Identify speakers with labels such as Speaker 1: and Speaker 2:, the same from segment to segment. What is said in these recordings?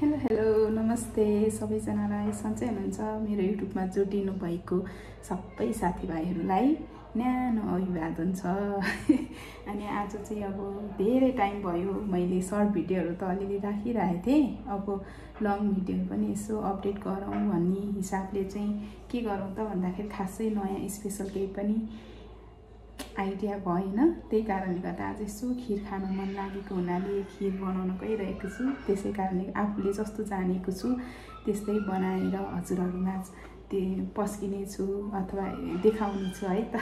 Speaker 1: Hello hello नमस्ते सबैजनालाई सन्चै हुनुहुन्छ। मेरो युट्युबमा जोडिनु भएको सबै साथीभाइहरूलाई न्यानो अभिवादन छ। अनि आज चाहिँ अब धेरै टाइम भयो, मैले सर्ट भिडियोहरू त अलिअलि राखिरहेको थिएँ। अब लङ भिडियो पनि यसो अपडेट गरौँ भन्ने हिसाबले चाहिँ के गरौँ त भन्दाखेरि खासै नयाँ स्पेसल केही पनि आइडिया भएन। त्यही कारणले गर्दा आज यसो खिर खान मन लागेको हुनाले खिर बनाउन गइरहेको छु। त्यसै कारणले आफूले जस्तो जानेको छु त्यस्तै बनाएर हजुरहरूमा पस्किने छु अथवा देखाउने छु है त।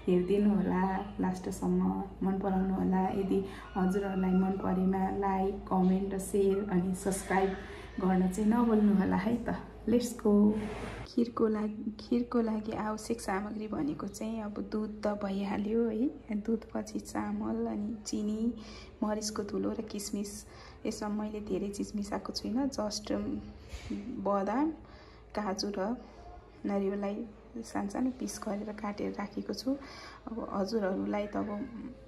Speaker 1: हेरिदिनु होला लास्टसम्म, मन पराउनु होला। यदि हजुरहरूलाई मन परेमा लाइक कमेन्ट र सेयर अनि सब्सक्राइब गर्न चाहिँ नभुल्नु होला है त। Let's go. खिरको लागि आवश्यक सामग्री भनेको चाहिँ अब दुध त भइहाल्यो है। दुधपछि चामल अनि चिनी, मरिचको धुलो र किसमिस। यसमा मैले धेरै चिज मिसाएको छुइनँ, जस्ट बदाम, काजु र नरिवललाई सानो पिस गरेर काटेर राखेको छु। अब हजुरहरूलाई त अब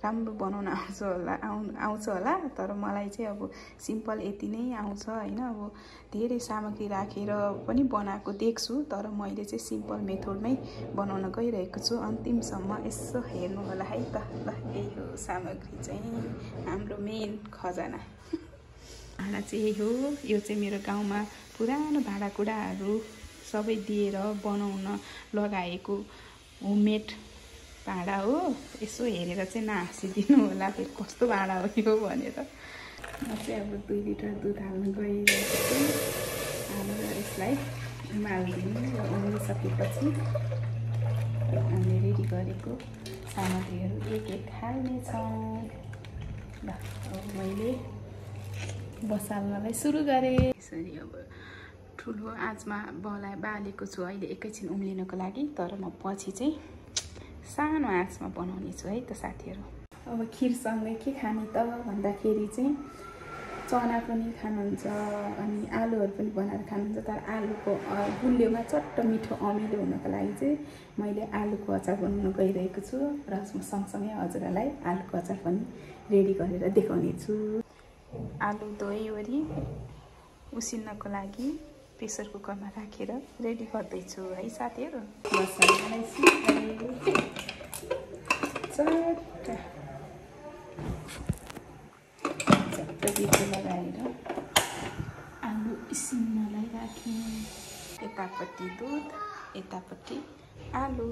Speaker 1: राम्रो बनाउन आउँछ होला, तर मलाई चाहिँ अब सिम्पल यति नै आउँछ होइन। अब धेरै सामग्री राखेर पनि बनाएको देख्छु, तर मैले चाहिँ सिम्पल मेथडमै बनाउन गइरहेको छु। अन्तिमसम्म यसो हेर्नु होला है त। ल यही हो सामग्री चाहिँ, हाम्रो मेन खजाना। भाँडा चाहिँ यही हो। यो चाहिँ मेरो गाउँमा पुरानो भाँडाकुँडाहरू सबै दिएर बनाउन लगाएको होममेड भाँडा हो। यसो हेरेर चाहिँ नहाँसिदिनु होला फेरि कस्तो भाँडा हो यो भनेर। म चाहिँ अब 2 लिटर दुध हाल्न गइरहेको छु। हालेर यसलाई उमालिदिनु र उमालिसकेपछि हामीले रेडी गरेको सामग्रीहरू एक एक हाल्नेछौँ। ल अब मैले बसाल्नलाई सुरु गरेँ। यसरी अब ठुलो आँचमा बालेको छु अहिले एकैछिन उम्लिनको लागि, तर म पछि चाहिँ सानो आँचमा बनाउने छु है त साथीहरू। अब खिरसँगै के खाने त भन्दाखेरि चाहिँ चना पनि खानुहुन्छ अनि आलुहरू पनि बनाएर खानुहुन्छ। तर आलुको गुलियोमा चट्ट मिठो अमिलो हुनको लागि चाहिँ मैले आलुको अचार बनाउन गइरहेको छु र सँगसँगै हजुरहरूलाई आलुको अचार पनि रेडी गरेर देखाउने छु। आलु धोइवरी उसिन्नको लागि प्रेसर कुकरमा राखेर रेडी गर्दैछु है साथीहरू। मसलालाई चट्ट लगाएर आलु उसिन्नलाई राखेँ। यतापट्टि दुध, यतापट्टि आलु।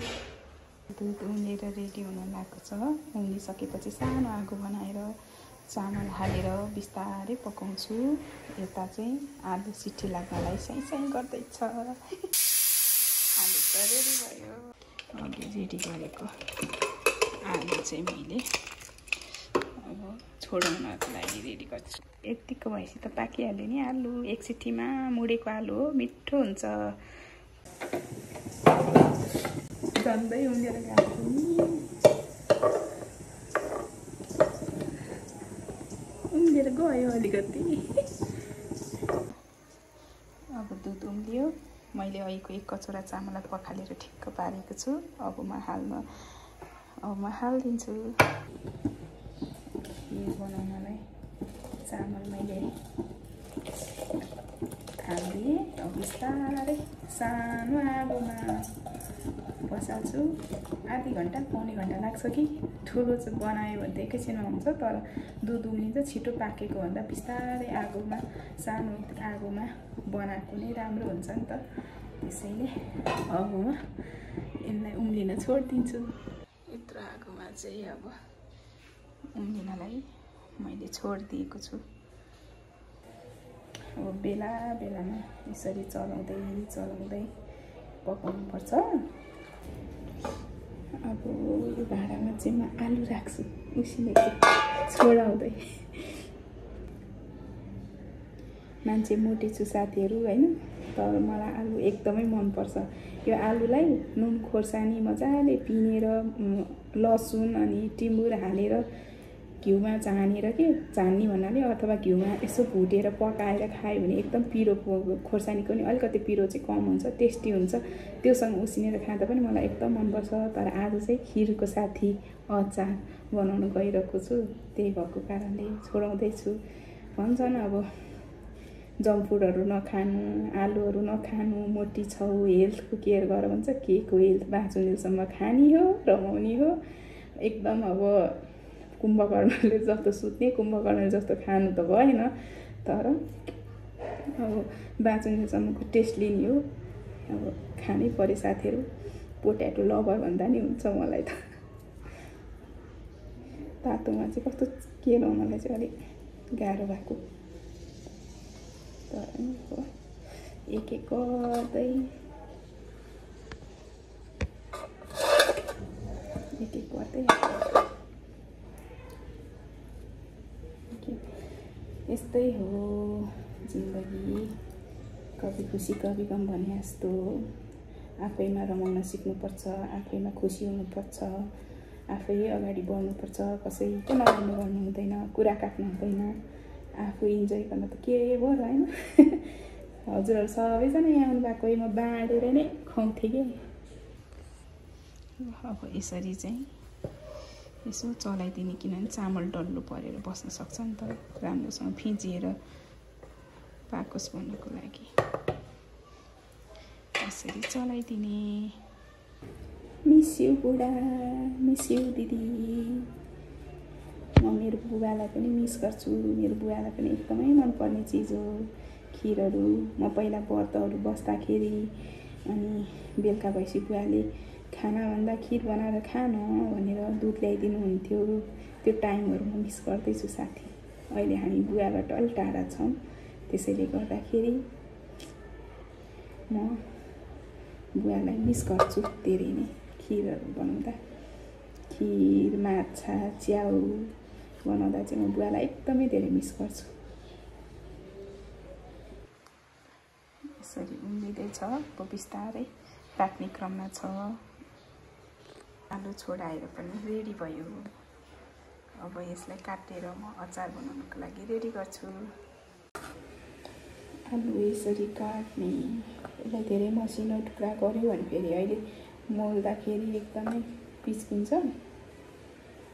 Speaker 1: दुध उम्लेर रेडी हुन लागेको छ। उम्लिसकेपछि सानो आगो बनाएर चामल हालेर बिस्तारै पकाउँछु। यता चाहिँ आलु सिटी लाग्नलाई साइ गर्दैछ। आलु त रेडी भयो। अघि रेडी गरेको आलु चाहिँ मैले अब छोडाउनको लागि रेडी गर्छु। यतिको भएपछि त पाकिहाल्यो नि आलु। एक सिटीमा मुडेको आलु हो, मिठो हुन्छ। झन्डै उम्लेर गएको उम्लेर गयो अलिकति। अब दुध उम्लियो। मैले अहिलेको 1 कचौरा चामललाई पखालेर ठिक्क पारेको छु। अब म हालिदिन्छु। खिर बनाउनलाई चामल मैले हालिदिएँ। अब बिस्तारै सानो आगोमा बसाल्छु। आधी घन्टा पौने घन्टा लाग्छ कि ठुलो चाहिँ बनायो भने त एकैछिनमा हुन्छ, तर दुध उम्लिन्छ छिटो पाकेको भन्दा बिस्तारै आगोमा सानो आगोमा बनाएको नै राम्रो हुन्छ नि त। त्यसैले अब म यसलाई उम्लिन छोडिदिन्छु। यत्रो आगोमा चाहिँ अब उम्लिनलाई मैले छोडिदिएको छु। अब बेला बेलामा यसरी चलाउँदै पकाउनुपर्छ। अब यो भाँडामा चाहिँ म आलु राख्छु उसिनेको छोडाउँदै। मान्छे मोटे छु साथीहरू होइन, तर मलाई आलु एकदमै मनपर्छ। यो आलुलाई नुन खोर्सानी मजाले पिनेर लसुन अनि टिमुर हालेर घिउमा झान्ने भन्नाले अथवा घिउमा यसो भुटेर पकाएर खायो भने एकदम पिरो, खोर्सानीको नि अलिकति पिरो चाहिँ कम हुन्छ, टेस्टी हुन्छ। त्योसँग उसिनेर खाँदा पनि मलाई एकदम मनपर्छ। तर आज चाहिँ खिरको साथी अचार बनाउन गइरहेको छु, त्यही भएको कारणले छोडाउँदैछु। भन्छन् अब जङ्क फुडहरू नखानु, आलुहरू नखानु, मोटी छौ, हेल्थको केयर गर भन्छ। के को हेल्थ? बाँचुन्जेलसम्म खानी हो, रमाउने हो। एकदम अब कुम्भकर्णले जस्तो सुत्ने, कुम्भकर्णले जस्तो खानु त भएन, तर अब बाँचुन्जेलसम्मको टेस्ट लिने हो। अब खानै पऱ्यो साथीहरू। पोट्याटो लभर भन्दा नि हुन्छ मलाई त। तातोमा चाहिँ कस्तो के मलाई चाहिँ अलिक गाह्रो भएको, तर एक एक गर्दै यस्तै हो जिन्दगी। कभी खुसी कभी गम भने जस्तो आफैमा रमाउन सिक्नुपर्छ, आफैमा खुसी हुनुपर्छ, आफै अगाडि बढ्नुपर्छ। कसैको नराम्रो गर्नु हुँदैन, कुरा काट्नु हुँदैन, आफू इन्जोय गर्न त के भयो र होइन। हजुरहरू सबैजना यहाँ आउनु भएको, म बाँडेर नै खुवाउँथेँ कि। अब यसरी चाहिँ यसो चलाइदिने, किनभने चामल डल्लो परेर बस्न सक्छ नि त, राम्रोसँग फिँजिएर पाकोस् भन्नको लागि यसरी चलाइदिने। मिस यु बुढा, मिस यु दिदी। म मेरो बुबालाई पनि मिस गर्छु। मेरो बुबालाई पनि एकदमै मनपर्ने चिज हो खिरहरू। म पहिला व्रतहरू बस्दाखेरि अनि बेलुका भएपछि बुवाले खानाभन्दा खिर बनाएर खान भनेर दुध ल्याइदिनु हुन्थ्यो। त्यो टाइमहरू म मिस गर्दैछु साथी। अहिले हामी बुवाबाट अलिक टाढा छौँ, त्यसैले गर्दाखेरि म बुवालाई मिस गर्छु धेरै नै। खिरहरू बनाउँदा, खिर, माछा, च्याउ बनाउँदा चाहिँ म बुवालाई एकदमै धेरै मिस गर्छु। यसरी उम्लिँदैछ, अब बिस्तारै पाक्ने क्रममा छ। आलु छोडाएर पनि रेडी भयो। अब यसलाई काटेर म अचार बनाउनको लागि रेडी गर्छु। आलु यसरी काट्ने, यसलाई धेरै मसिनो टुक्रा गऱ्यो भने फेरि अहिले मोल्दाखेरि एकदमै पिच्किन्छ।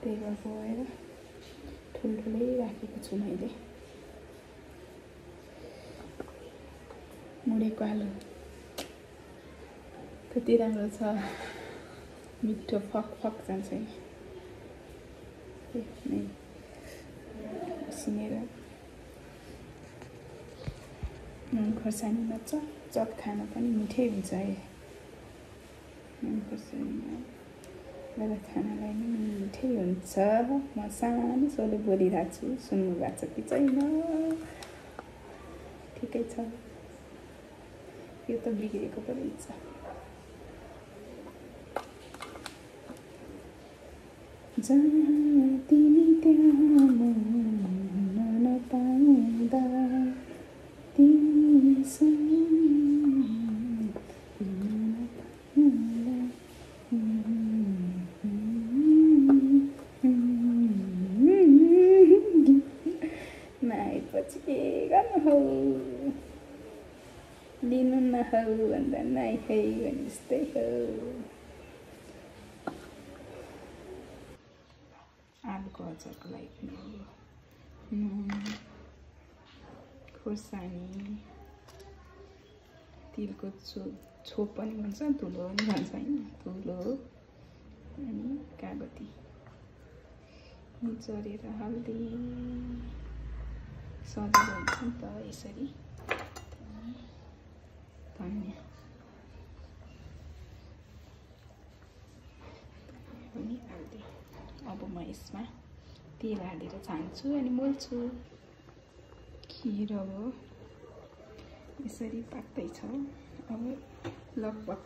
Speaker 1: त्यही भएर ठुल्ठुलै राखेको छु मैले। मुडेको आलु कति राम्रो छ, मिठो फक फक जान्छ नि उसिनेर। नुन खोर्सानीमा चप खान पनि मिठै हुन्छ है। नुन खोर्सानीमा गलत खानालाई पनि मिठै हुन्छ। म सानो सोले बोलिरहेको छु, सुन्नु भएको छ कि छैन? ठिकै छ, यो त बिग्रेको पो रहेछ। जहाँ तिमी त्यहाँ म नपाउँदा तिमीसँग नआएपछि के गर्नु हौ, लिनु न हौ भन्दा नआइ है भने जस्तै हो। आलुको अचारको लागि पनि नुन, खोर्सानी, तिलको छोप पनि भन्छ, धुलो पनि भन्छ होइन, धुलो अनि कागती जरेर हाल्दै सजिलो हुन्छ नि त। यसरी धनिया पनि हाल्दै अब म यसमा तेल हालेर छान्छु अनि मोल्छु। खिर अब यसरी पाक्दैछ। अब लगभग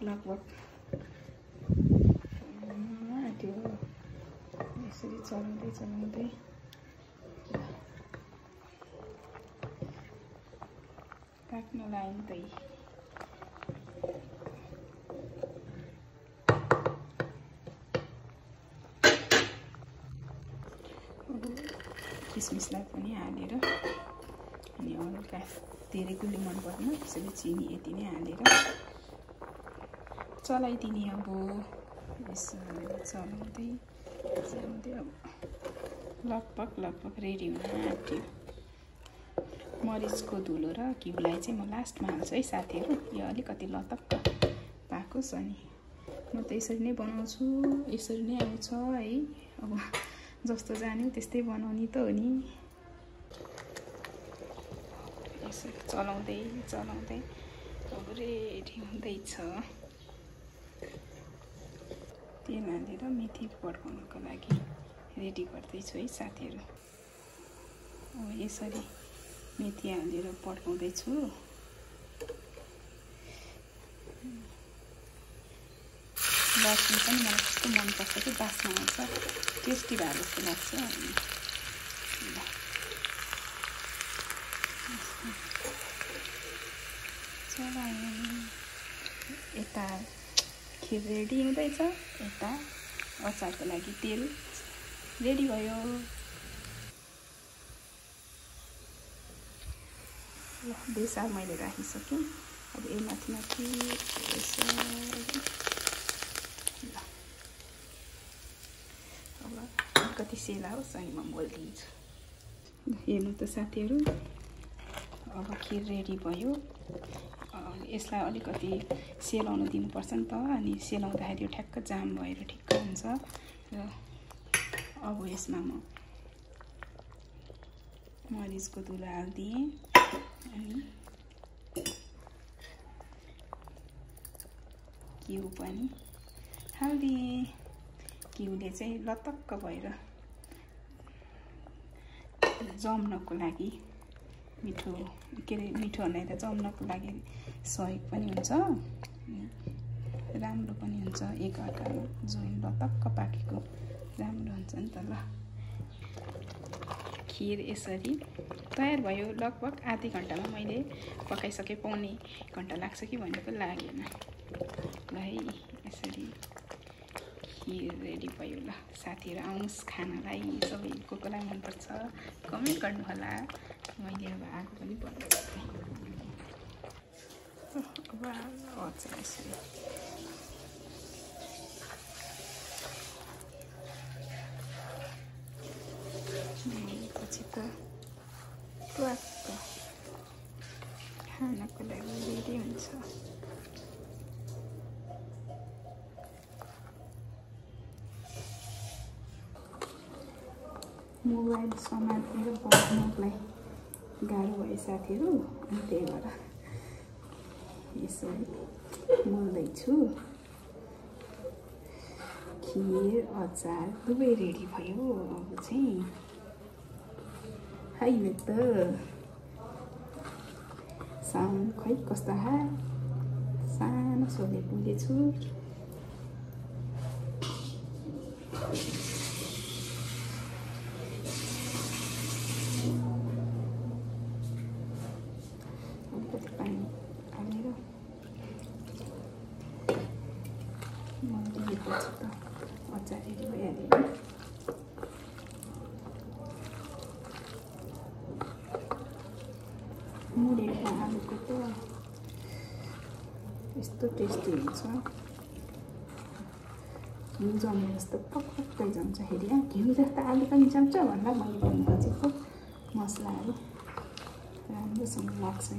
Speaker 1: आँट्यो। यसरी चलाउँदै पाक्न लाग्दै किसमिसलाई पनि हालेर अनि हल्का धेरै गुलियो मन पर्दैन, त्यसैले चिनी यति नै हालेर चलाइदिने। अब यसरी चलाउँदै अब लगभग रेडी हुन आँट्यो। मरिचको धुलो र घिउलाई चाहिँ म लास्टमा हाल्छु है साथीहरू। यो अलिकति लतक्क पाकोस् अनि म त यसरी नै बनाउँछु, यसरी नै आउँछ है। अब जस्तो जान्यो त्यस्तै बनाउने त हो नि। यसरी चलाउँदै चलाउँदै अब रेडी हुँदैछ। तेल हालेर मेथी पड्काउनको लागि रेडी गर्दैछु है साथीहरू। अब यसरी मेथी हालेर पड्काउँदैछु। लसुन पनि मलाई कस्तो मनपर्छ कि बास्ना आउँछ, टेस्टी भए जस्तो लाग्छ। चलायो यता खिर रेडी हुँदैछ, यता अचारको लागि तेल रेडी भयो। ल बेसार मैले राखिसकेँ। अब यो माथि माथि अब अलिकति सेला होस् अनि म मोल्दिन्छु। हेर्नु त साथीहरू, अब खिर रेडी भयो। यसलाई अलिकति सेलाउन दिनुपर्छ नि त, अनि सेलाउँदाखेरि यो ठ्याक्क जाम भएर ठिक्क हुन्छ। र अब यसमा म मरिचको धुलो हालिदिएँ अनि घिउ पनि हालिदिएँ। घिउले चाहिँ लतक्क भएर जम्नको लागि मिठो के अरे मिठोहरूलाई त जम्नको लागि सहयोग पनि हुन्छ, राम्रो पनि हुन्छ। एकअर्कामा जोइन लतक्क पाकेको राम्रो हुन्छ नि त। ल खिर यसरी तयार भयो। लगभग आधी घन्टामा मैले पकाइसकेँ। पौने घन्टा लाग्छ कि भनेको लागेन। ल है यसरी खिर रेडी भयो। ल साथीहरू आउनुहोस् खानालाई। सबै को कोलाई मनपर्छ कमेन्ट गर्नु होला। मैले अब आगो पनि बन्द गरेँ। अब अचार यसरी पछि त ट्वाक्क खानको लागि रेडी हुन्छ। मोबाइल समातेर बस्नलाई गाह्रो भयो साथीहरू, अनि त्यही भएर यसरी मोल्दैछु। खिर अचार दुवै रेडी भयो। अब चाहिँ खाइने त साउन्ड खै कस्तो सानो छोले पुगेछु। अलिकति पानी हालेर मलिदिएपछि त अचार रेडी भइहाल्यो। मुडेको आलुको त यस्तो टेस्टी हुन्छ। घिउ जमे जस्तो पक्कै जम्छ। घिउ जस्तो आलु पनि जम्छ भन्दा मैले भन्नु खोजेको मसलाहरू राम्रोसँग लाग्छ है।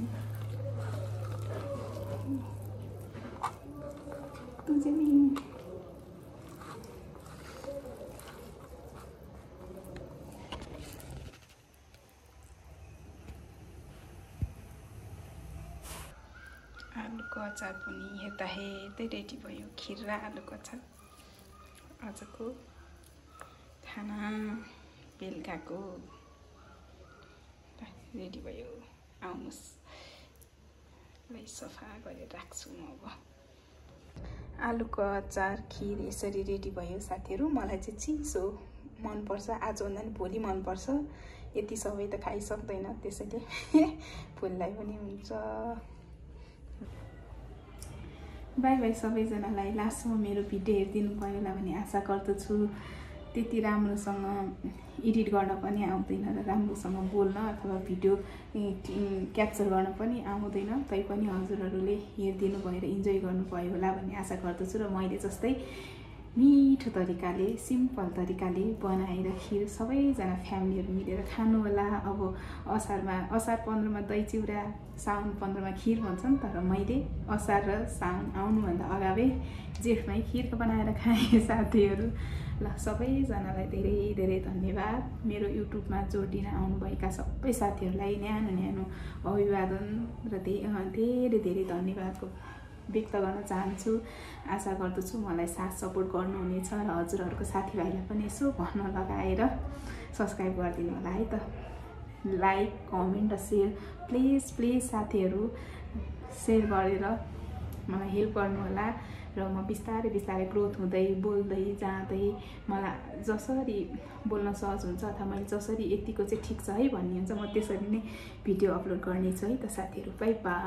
Speaker 1: आलुको अचार पनि हेर्दा हेर्दै रेडी भयो। खिर र आलुको अचार आजको खाना बेलुकाको रेडी भयो। आउनुहोस् ल सफा गरेर राख्छु म। अब आलुको अचार खिर यसरी रेडी भयो साथीहरू। मलाई चाहिँ चिसो मनपर्छ, आजभन्दा नि भोलि मनपर्छ। यति सबै त खाइसक्दैन, त्यसैले फुललाई पनि हुन्छ। बाई बाई सबैजनालाई। लास्टमा मेरो भिडियो हेरिदिनु भयो होला भन्ने आशा गर्दछु। त्यति राम्रोसँग एडिट गर्न पनि आउँदैन र राम्रोसँग बोल्न अथवा भिडियो क्याप्चर गर्न पनि आउँदैन। तैपनि हजुरहरूले हेरिदिनु भयो र इन्जोय गर्नुभयो होला भन्ने आशा गर्दछु। र मैले जस्तै मिठो तरिकाले सिम्पल तरिकाले बनाएर खिर सबैजना फ्यामिलीहरू मिलेर खानु होला। अब असार 15मा दही चिउरा, साउन 15मा खिर भन्छन्, तर मैले असार र साउन आउनुभन्दा अगावै जेठमै खिर बनाएर खाएँ साथीहरू। ल सबैजनालाई धेरै धेरै धन्यवाद। मेरो युट्युबमा जोडिन आउनुभएका सबै साथीहरूलाई न्यानो न्यानो अभिवादन र धेरै धेरै धन्यवादको व्यक्त गर्न चाहन्छु। आशा गर्दछु मलाई साथ सपोर्ट गर्नुहुनेछ र हजुरहरूको साथीभाइलाई पनि यसो भन्न लगाएर सब्सक्राइब गरिदिनु होला है त। लाइक, कमेन्ट र सेयर प्लिज साथीहरू सेयर गरेर मलाई हेल्प गर्नु होला र म बिस्तारै ग्रोथ हुँदै बोल्दै जाँदै मलाई जसरी बोल्न सहज हुन्छ अथवा मैले जसरी यतिको चाहिँ ठिक छ है भन्ने हुन्छ, म त्यसरी नै भिडियो अपलोड गर्नेछु है त साथीहरू। Bye bye.